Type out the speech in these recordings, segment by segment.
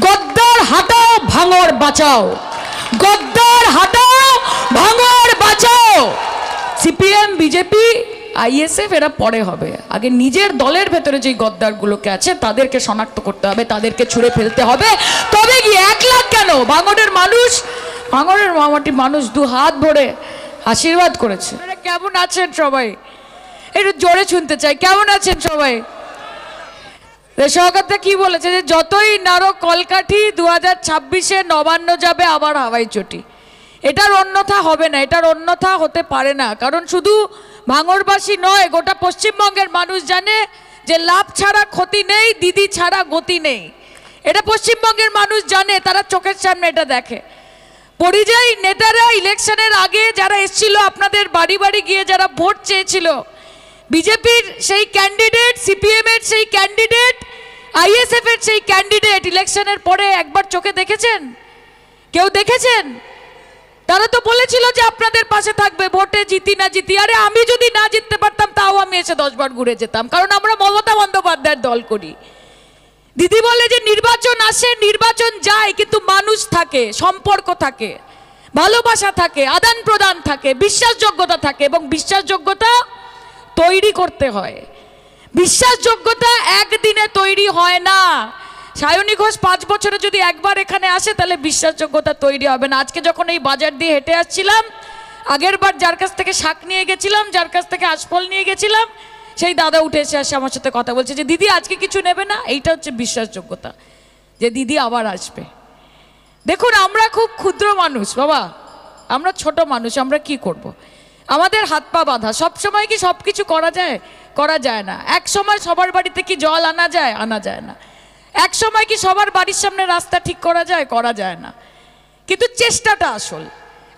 গদ্দার হাটাও ভাঙড় বাঁচাও, গদ্দার হাটাও ভাঙড় বাঁচাও। সিপিএম, বিজেপি, আইএসএফ এরা পরে হবে, আগে নিজের দলের ভেতরে যে গদ্দারগুলোকে আছে তাদেরকে শনাক্ত করতে হবে, তাদেরকে ছুঁড়ে ফেলতে হবে। তবে কি 1 লাখ কেন, ভাঙড়ের মানুষ, ভাঙড়ের মামাটির মানুষ দু হাত ভরে আশীর্বাদ করেছে। কেমন আছেন সবাই? একটু জোরে শুনতে চাই, কেমন আছেন সবাই? সরকারটা কি বলেছে যে যতই নাড়ো কলকাঠি 2026-এ নবান্ন যাবে আবার হাওয়াই চটি। এটার অন্যথা হবে না, এটার অন্যথা হতে পারে না। কারণ শুধু ভাঙড়বাসী নয়, গোটা পশ্চিমবঙ্গের মানুষ জানে যে লাভ ছাড়া ক্ষতি নেই, দিদি ছাড়া গতি নেই। এটা পশ্চিমবঙ্গের মানুষ জানে, তারা চোখের সামনে এটা দেখে। পরিযায়ী নেতারা ইলেকশনের আগে যারা এসেছিল আপনাদের বাড়ি বাড়ি গিয়ে যারা ভোট চেয়েছিল, বিজেপির সেই ক্যান্ডিডেট, সিপিএমের সেই ক্যান্ডিডেট, আইএসএফের সেই ক্যান্ডিডেট ইলেকশনের পরে একবার চোখে দেখেছেন? কেউ দেখেছেন? তারা তো বলেছিল যে আপনাদের পাশে থাকবে, ভোটে জিতি না জিতি। আরে আমি যদি না জিততে পারতাম তাও আমি এসে 10 বার ঘুরে যেতাম, কারণ আমরা মমতা বন্দ্যোপাধ্যায়ের দল করি। দিদি বলে যে নির্বাচন আসে, নির্বাচন যায়, কিন্তু মানুষ থাকে, সম্পর্ক থাকে, ভালোবাসা থাকে, আদান প্রদান থাকে, বিশ্বাসযোগ্যতা থাকে, এবং বিশ্বাসযোগ্যতা তৈরি করতে হয়। বিশ্বাসযোগ্যতা একদিনে তৈরি হয় না। সায়নী ঘোষ 5 বছরে যদি একবার এখানে আসে তাহলে বিশ্বাসযোগ্যতা তৈরি হবে না। আজকে যখন এই বাজার দিয়ে হেঁটে আসছিলাম, আগের বার যার কাছ থেকে শাক নিয়ে গেছিলাম, যার কাছ থেকে আশফল নিয়ে গেছিলাম, সেই দাদা উঠে এসে আসে আমার সাথে কথা বলছে যে দিদি আজকে কিছু নেবে না। এইটা হচ্ছে বিশ্বাসযোগ্যতা, যে দিদি আবার আসবে। দেখুন, আমরা খুব ক্ষুদ্র মানুষ বাবা, আমরা ছোট মানুষ, আমরা কি করব। আমাদের হাত পা বাঁধা। সব সময় কি সব কিছু করা যায়? করা যায় না। এক সময় সবার বাড়িতে কি জল আনা যায়? আনা যায় না। এক সময় কি সবার বাড়ির সামনে রাস্তা ঠিক করা যায়? করা যায় না। কিন্তু চেষ্টাটা আসল,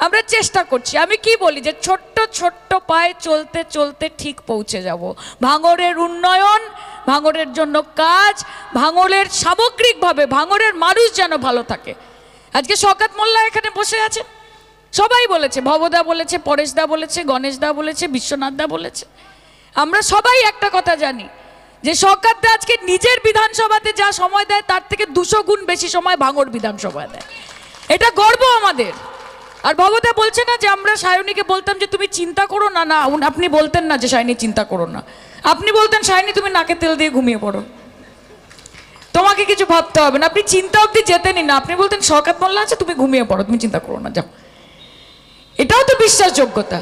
আমরা চেষ্টা করছি। আমি কি বলি যে ছোট্ট ছোট্ট পায়ে চলতে চলতে ঠিক পৌঁছে যাব। ভাঙড়ের উন্নয়ন, ভাঙড়ের জন্য কাজ, ভাঙড়ের সামগ্রিকভাবে ভাঙড়ের মানুষ যেন ভালো থাকে। আজকে শওকত মোল্লা এখানে বসে আছেন, সবাই বলেছে, ভবদা বলেছে, পরেশদা বলেছে, গণেশদা বলেছে, বিশ্বনাথদা বলেছে। আমরা সবাই একটা কথা জানি যে শওকতদা আজকে নিজের বিধানসভাতে যা সময় দেয় তার থেকে 200 গুণ বেশি সময় ভাঙড় বিধানসভায় দেয়। এটা গর্ব আমাদের। আর ভবদা বলছে না যে আমরা সায়নীকে বলতাম যে তুমি চিন্তা করো না, না আপনি বলতেন না যে সায়নী চিন্তা করো না, আপনি বলতেন সায়নী তুমি নাকে তেল দিয়ে ঘুমিয়ে পড়ো, তোমাকে কিছু ভাবতে হবে না। আপনি চিন্তা অবধি যেতেনই না, আপনি বলতেন শওকত মোল্লা আছে তুমি ঘুমিয়ে পড়ো, তুমি চিন্তা করো না, যাও। এটাও তো বিশ্বাসযোগ্যতা।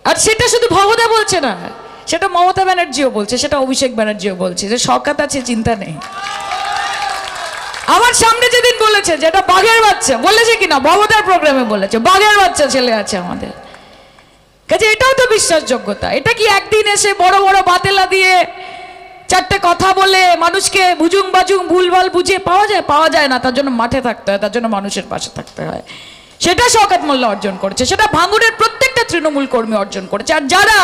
আর সেটা শুধু ভবদা বলছে না, সেটা মমতা ব্যানার্জিও বলছে, সেটা অভিষেক ব্যানার্জিও বলছে যে শওকত আছে, চিন্তা নেই। আমার সামনে যেদিন বলেছে যে এটা বাঘের বাচ্চা, বলেছে কিনা ভবদার প্রোগ্রামে বলেছে বাঘের বাচ্চা ছেলে আছে আমাদের কাছে, এটাও তো বিশ্বাসযোগ্যতা। এটা কি একদিন এসে বড় বড় বাতেলা দিয়ে 4টে কথা বলে মানুষকে বুজুং বাজুং ভুলভাল বুঝিয়ে পাওয়া যায়? পাওয়া যায় না। তার জন্য মাঠে থাকতে হয়, তার জন্য মানুষের পাশে থাকতে হয়। সেটা শওকত মোল্লা অর্জন করেছে, সেটা ভাঙড়ের প্রত্যেকটা তৃণমূল কর্মী অর্জন করেছে। আর যারা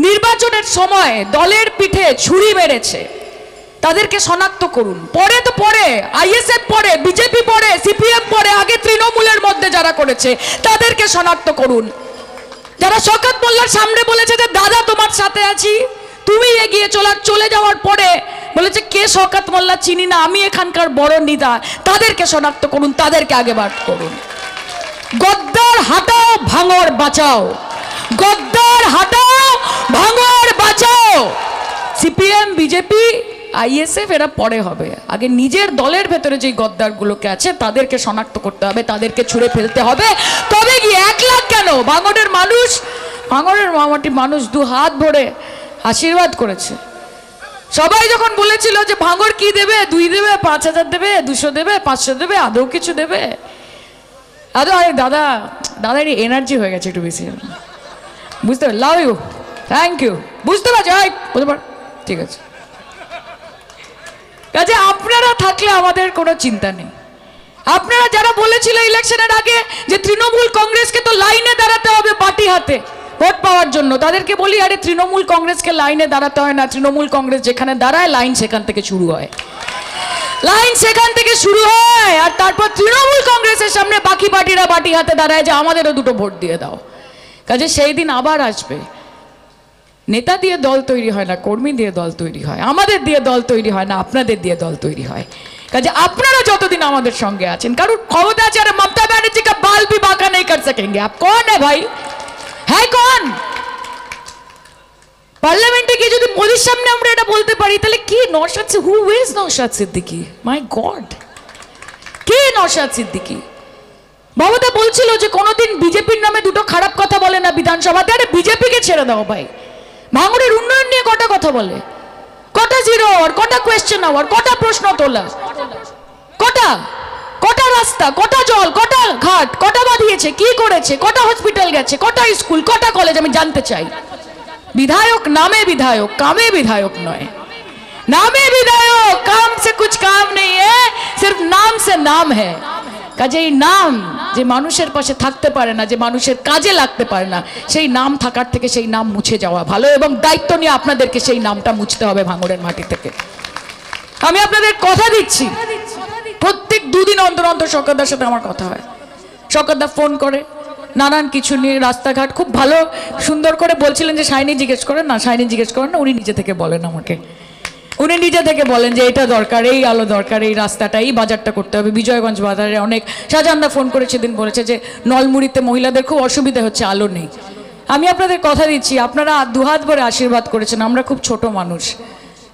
নির্বাচনের সময় দলের পিঠে ছুরি মেরেছে তাদেরকে শনাক্ত করুন। পরে তো পরে আইএসএফ পরে, বিজেপি পরে, সিপিএম পরে, আগে তৃণমূলের মধ্যে যারা করেছে তাদেরকে শনাক্ত করুন। যারা শওকত মোল্লার সামনে বলেছে যে দাদা তোমার সাথে আছি, তুমি এগিয়ে চলে যাওয়ার পরে বলেছে কে শওকত মোল্লা চিনি না, আমি এখানকার বড় নেতা, তাদেরকে শনাক্ত করুন, তাদেরকে আগে বার করুন। গদ্দার হাটাও ভাঙড় বাঁচাও, গদ্দার হাটাও ভাঙড় বাঁচাও। সিপিএম, বিজেপি, আইএসএফ এরা পরে হবে, আগে নিজের দলের ভেতরে যে গদ্দারগুলোকে আছে তাদেরকে শনাক্ত করতে হবে, তাদেরকে ছুঁড়ে ফেলতে হবে। তবে কি 1 লাখ কেন, ভাঙড়ের মানুষ, ভাঙড়ের মামাটির মানুষ দু হাত ভরে আশীর্বাদ করেছে। সবাই যখন বলেছিল যে ভাঙড় কি দেবে, 2 দেবে, 5000 দেবে, 200 দেবে, 500 দেবে, আদৌ কিছু দেবে? আদৌ দাদা দাদার এনার্জি হয়ে গেছে একটু বেশি, বুঝতে পার? লাভ ইউ, থ্যাংক ইউ, বুঝতে পারছি, বুঝতে পার, ঠিক আছে। কাজে আপনারা থাকলে আমাদের কোনো চিন্তা নেই। আপনারা যারা বলেছিল ইলেকশনের আগে যে তৃণমূল কংগ্রেসকে তো লাইনে দাঁড়াতে হবে পার্টি হাতে ভোট পাওয়ার জন্য, তাদেরকে বলি আরে তৃণমূল কংগ্রেসকে লাইনে দাঁড়াতে হয় না, তৃণমূল কংগ্রেস যেখানে দাঁড়ায় লাইন সেখান থেকে শুরু হয়, লাইন সেখান থেকে শুরু হয়। আর তারপর তৃণমূল কংগ্রেসের সামনে বাকি পার্টিরা বাটি হাতে দাঁড়ায় যে আমাদেরও 2টো ভোট দিয়ে দাও। কাজে সেই দিন আবার আসবে। নেতা দিয়ে দল তৈরি হয় না, কর্মী দিয়ে দল তৈরি হয়, আমাদের দিয়ে দল তৈরি হয় না, আপনাদের দিয়ে দল তৈরি হয়। কাজে আপনারা যতদিন আমাদের সঙ্গে আছেন, কারণ ক্ষমতা আছে আর মমতা ব্যানার্জি কা বাল ভি বাঁকা नहीं कर सकेंगे। आप कौन है भाई, है कौन? পার্লামেন্টে গিয়ে যদি মোদির সামনে আমরা এটা বলতে পারি তাহলে কি Naushad, who is Naushad Siddiqui? My God, কে নওশাদ সিদ্দিকী? মমতা বলছিল যে কোনোদিন বিজেপির নামে দুটো খারাপ কথা বলে না বিধানসভাতে। আরে বিজেপিকে ছেড়ে দাও ভাই, ভাঙড়ের উন্নয়ন নিয়ে কটা কথা বলে, কটা জিরো আওয়ার, কটা কোয়েশ্চেন আওয়ার, কটা প্রশ্ন তোলা, কটা কটা রাস্তা, কটা জল, কটা ঘাট, কটা বাঁধিয়েছে, কি করেছে, কটা হসপিটাল গেছে, কটা স্কুল, কটা কলেজ, আমি জানতে চাই। विधायक नामे विधायक, कामे विधायक नয়। नामे विधायक, काम से कुछ काम नहीं है, सिर्फ नाम से नाम है। কাজে এই নাম যে মানুষের পাশে থাকতে পারে না, যে মানুষের কাজে লাগতে পারে না, সেই নাম থাকার থেকে সেই নাম মুছে যাওয়া ভালো, এবং দায়িত্ব নিয়ে আপনাদেরকে সেই নামটা মুছতে হবে ভাঙড়ের মাটি থেকে। আমি আপনাদের কথা দিচ্ছি, প্রত্যেক দুদিন অন্তর অন্তর শওকতদার সাথে আমার কথা হয়। শওকতদা ফোন করে নানান কিছু নিয়ে, রাস্তাঘাট খুব ভালো সুন্দর করে বলছিলেন যে শাইনি জিজ্ঞেস করেন না, শাইনি জিজ্ঞেস করেন না, উনি নিজে থেকে বলেন আমাকে, উনি নিজে থেকে বলেন যে এটা দরকার, এই আলো দরকার, এই রাস্তাটা, এই বাজারটা করতে হবে। বিজয়গঞ্জ বাজারে অনেক, শাহজাহানদা ফোন করে সেদিন বলেছে যে নলমুড়িতে মহিলাদের খুব অসুবিধা হচ্ছে, আলো নেই। আমি আপনাদের কথা দিচ্ছি, আপনারা দুহাত ভরে আশীর্বাদ করেছেন। আমরা খুব ছোট মানুষ,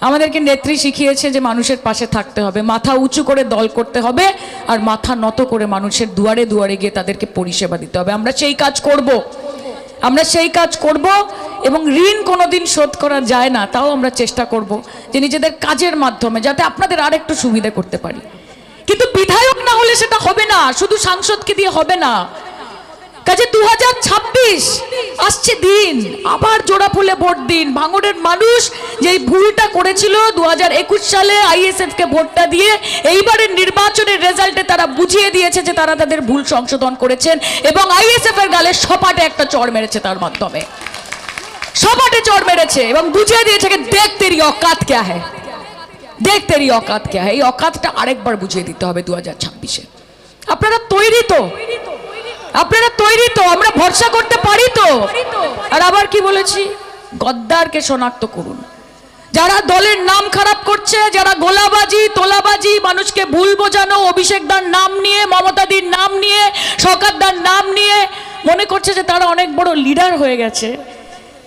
আমাদেরকে নেত্রী শিখিয়েছে যে মানুষের পাশে থাকতে হবে, মাথা উঁচু করে দল করতে হবে, আর মাথা নত করে মানুষের দুয়ারে দুয়ারে গিয়ে তাদেরকে পরিষেবা দিতে হবে। আমরা সেই কাজ করব, আমরা সেই কাজ করব, এবং ঋণ কোনোদিন শোধ করা যায় না, তাও আমরা চেষ্টা করব যে নিজেদের কাজের মাধ্যমে যাতে আপনাদের আর একটু সুবিধা করতে পারি। কিন্তু বিধায়ক না হলে সেটা হবে না, শুধু সাংসদকে দিয়ে হবে না। কাজে 2026 আসছে দিন, আবার জোড়া ফুলে ভোট দিন। ভাঙড়ের মানুষ যে ভুলটা করেছিল 2021 সালে আইএসএফ কে ভোটটা দিয়ে, এইবারের নির্বাচনের রেজাল্টে তারা বুঝিয়ে দিয়েছে যে তারা তাদের ভুল সংশোধন করেছেন, এবং আইএসএফ এর গালে সপাটে একটা চড় মেরেছে, তার মাধ্যমে সপাটে চড় মেরেছে এবং বুঝিয়ে দিয়েছে যে দেখ তেরি औकात क्या है, দেখ তেরি औकात क्या है। এই औकातটা আরেকবার বুঝিয়ে দিতে হবে 2026-এ। আপনারা তৈরি তো? আপনারা তৈরি তো? আমরা ভরসা করতে পারি তো? আর আবার কি বলেছি, গদ্দারকে শনাক্ত করুন। যারা দলের নাম খারাপ করছে, যারা গোলাবাজি তোলাবাজি, মানুষকে ভুল বোঝানো, অভিষেকদার নাম নিয়ে, মমতাদির নাম নিয়ে, শওকতদার নাম নিয়ে মনে করছে যে তারা অনেক বড় লিডার হয়ে গেছে,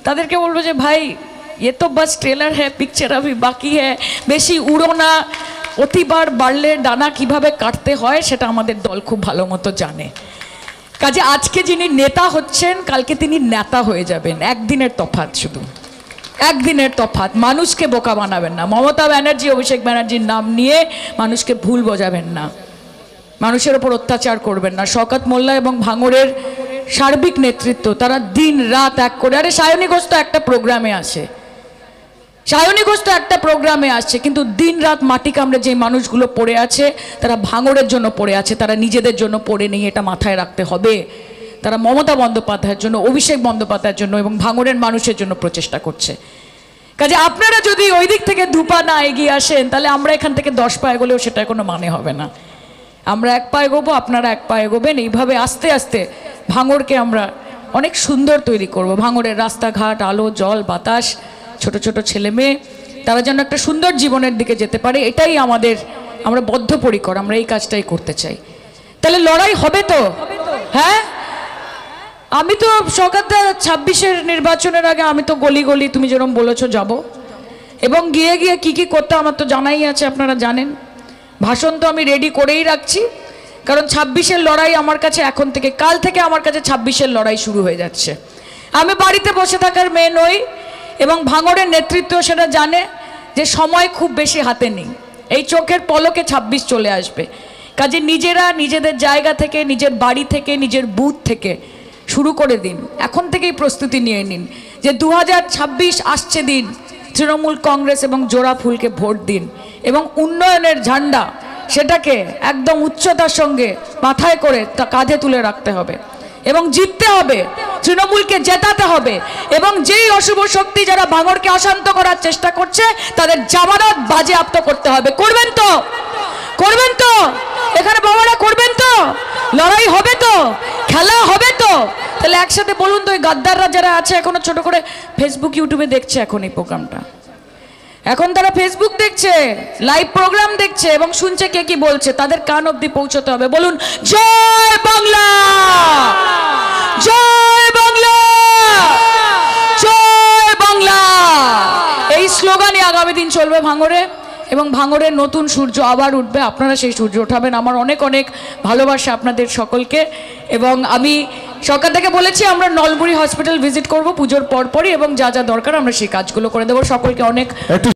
তাদেরকে বলবো যে ভাই ये तो बस ट्रेलर है, पिक्चर अभी बाकी है, বেশি উড়ো না। অতিবার বাড়লে ডানা কিভাবে কাটতে হয় সেটা আমাদের দল খুব ভালো মতো জানে। কাজে আজকে যিনি নেতা হচ্ছেন, কালকে তিনি নেতা হয়ে যাবেন। একদিনের তফাৎ, শুধু একদিনের তফাৎ। মানুষকে বোকা বানাবেন না। মমতা ব্যানার্জি, অভিষেক ব্যানার্জির নাম নিয়ে মানুষকে ভুল বোঝাবেন না, মানুষের ওপর অত্যাচার করবেন না। শওকত মোল্লা এবং ভাঙড়ের সার্বিক নেতৃত্ব, তারা দিন রাত এক করে, আরে সায়নী ঘোষ তো একটা প্রোগ্রামে আসে, সায়নী ঘোষ তো একটা প্রোগ্রামে আসছে, কিন্তু দিন রাত মাটি কামড়ে যে মানুষগুলো পড়ে আছে, তারা ভাঙড়ের জন্য পড়ে আছে, তারা নিজেদের জন্য পড়ে নেই, এটা মাথায় রাখতে হবে। তারা মমতা বন্দ্যোপাধ্যায়ের জন্য, অভিষেক বন্দ্যোপাধ্যায়ের জন্য এবং ভাঙড়ের মানুষের জন্য প্রচেষ্টা করছে। কাজে আপনারা যদি ওই দিক থেকে দুপা না এগিয়ে আসেন, তাহলে আমরা এখান থেকে 10 পা এগোলেও সেটা কোনো মানে হবে না। আমরা 1 পা এগোবো, আপনারা 1 পা এগোবেন। এইভাবে আস্তে আস্তে ভাঙড়কে আমরা অনেক সুন্দর তৈরি করব। ভাঙড়ের রাস্তাঘাট, আলো জল বাতাস, ছোট ছোট ছেলে মেয়ে, তারা যেন একটা সুন্দর জীবনের দিকে যেতে পারে, এটাই আমাদের, আমরা বদ্ধপরিকর, আমরা এই কাজটাই করতে চাই। তাহলে লড়াই হবে তো? হ্যাঁ, আমি তো শওকতদা 26-এর নির্বাচনের আগে আমি তো গলি গলি তুমি যেরকম বলেছো যাব, এবং গিয়ে গিয়ে কি কি করতে আমার তো জানাই আছে, আপনারা জানেন। ভাষণ তো আমি রেডি করেই রাখছি, কারণ 26-এর লড়াই আমার কাছে এখন থেকে, কাল থেকে আমার কাছে 26-এর লড়াই শুরু হয়ে যাচ্ছে। আমি বাড়িতে বসে থাকার মেয়ে নই, এবং ভাঙড়ের নেতৃত্ব সেটা জানে যে সময় খুব বেশি হাতে নেই, এই চোখের পলকে 26 চলে আসবে। কাজে নিজেরা নিজেদের জায়গা থেকে, নিজের বাড়ি থেকে, নিজের বুথ থেকে শুরু করে দিন, এখন থেকেই প্রস্তুতি নিয়ে নিন যে 2026 আসছে দিন, তৃণমূল কংগ্রেস এবং জোড়া ফুলকে ভোট দিন, এবং উন্নয়নের ঝান্ডা সেটাকে একদম উচ্চতার সঙ্গে মাথায় করে তা কাঁধে তুলে রাখতে হবে, এবং জিততে হবে, তৃণমূলকে জেতাতে হবে, এবং যেই অশুভ শক্তি যারা ভাঙড়কে অশান্ত করার চেষ্টা করছে তাদের জামানত বাজেয়াপ্ত করতে হবে। করবেন তো? করবেন তো? এখানে বাবারা করবেন তো? লড়াই হবে তো? খেলা হবে তো? তাহলে একসাথে বলুন তো, ওই গাদ্দাররা যারা আছে এখনো ছোট করে ফেসবুক ইউটিউবে দেখছে এখন এই প্রোগ্রামটা, এখন তারা ফেসবুক দেখছে, লাইভ প্রোগ্রাম দেখছে এবং শুনছে কে কি বলছে, তাদের কান অবধি পৌঁছতে হবে। বলুন জয় বাংলা, জয় বাংলা, জয় বাংলা। এই স্লোগানই আগামী দিন চলবে ভাঙড়ে, এবং ভাঙড়ের নতুন সূর্য আবার উঠবে। আপনারা সেই সূর্য ওঠাবেন। আমার অনেক অনেক ভালোবাসা আপনাদের সকলকে। এবং আমি সরকার থেকে বলেছি আমরা নলবুড়ি হসপিটাল ভিজিট করব পুজোর পরপরই, এবং যা যা দরকার আমরা সেই কাজগুলো করে দেবো। সকলকে অনেক